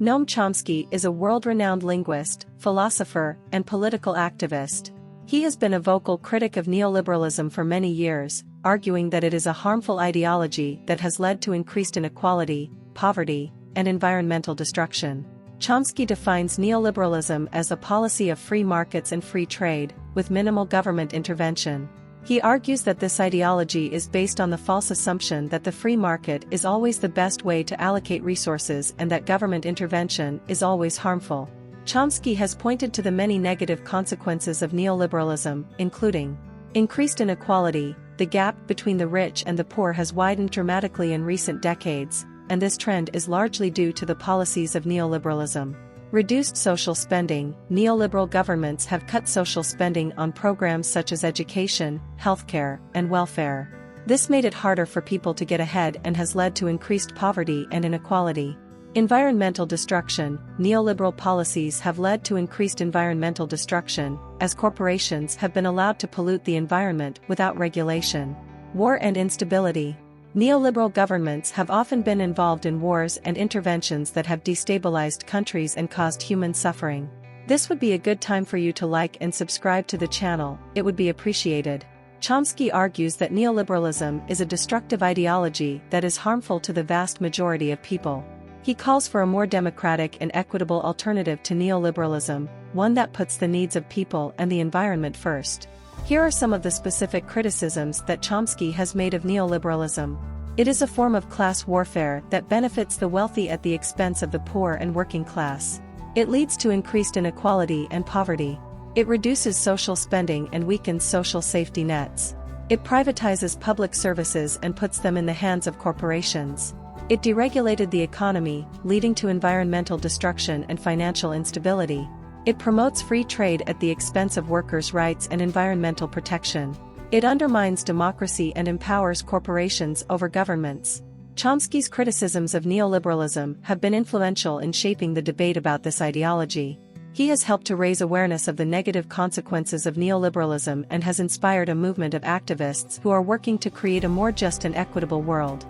Noam Chomsky is a world-renowned linguist, philosopher, and political activist. He has been a vocal critic of neoliberalism for many years, arguing that it is a harmful ideology that has led to increased inequality, poverty, and environmental destruction. Chomsky defines neoliberalism as a policy of free markets and free trade, with minimal government intervention. He argues that this ideology is based on the false assumption that the free market is always the best way to allocate resources and that government intervention is always harmful. Chomsky has pointed to the many negative consequences of neoliberalism, including increased inequality. The gap between the rich and the poor has widened dramatically in recent decades, and this trend is largely due to the policies of neoliberalism. Reduced social spending. Neoliberal governments have cut social spending on programs such as education, healthcare, and welfare. This made it harder for people to get ahead and has led to increased poverty and inequality. Environmental destruction. Neoliberal policies have led to increased environmental destruction, as corporations have been allowed to pollute the environment without regulation. War and instability. Neoliberal governments have often been involved in wars and interventions that have destabilized countries and caused human suffering. This would be a good time for you to like and subscribe to the channel, it would be appreciated. Chomsky argues that neoliberalism is a destructive ideology that is harmful to the vast majority of people. He calls for a more democratic and equitable alternative to neoliberalism, one that puts the needs of people and the environment first. Here are some of the specific criticisms that Chomsky has made of neoliberalism. It is a form of class warfare that benefits the wealthy at the expense of the poor and working class. It leads to increased inequality and poverty. It reduces social spending and weakens social safety nets. It privatizes public services and puts them in the hands of corporations. It deregulated the economy, leading to environmental destruction and financial instability. It promotes free trade at the expense of workers' rights and environmental protection. It undermines democracy and empowers corporations over governments. Chomsky's criticisms of neoliberalism have been influential in shaping the debate about this ideology. He has helped to raise awareness of the negative consequences of neoliberalism and has inspired a movement of activists who are working to create a more just and equitable world.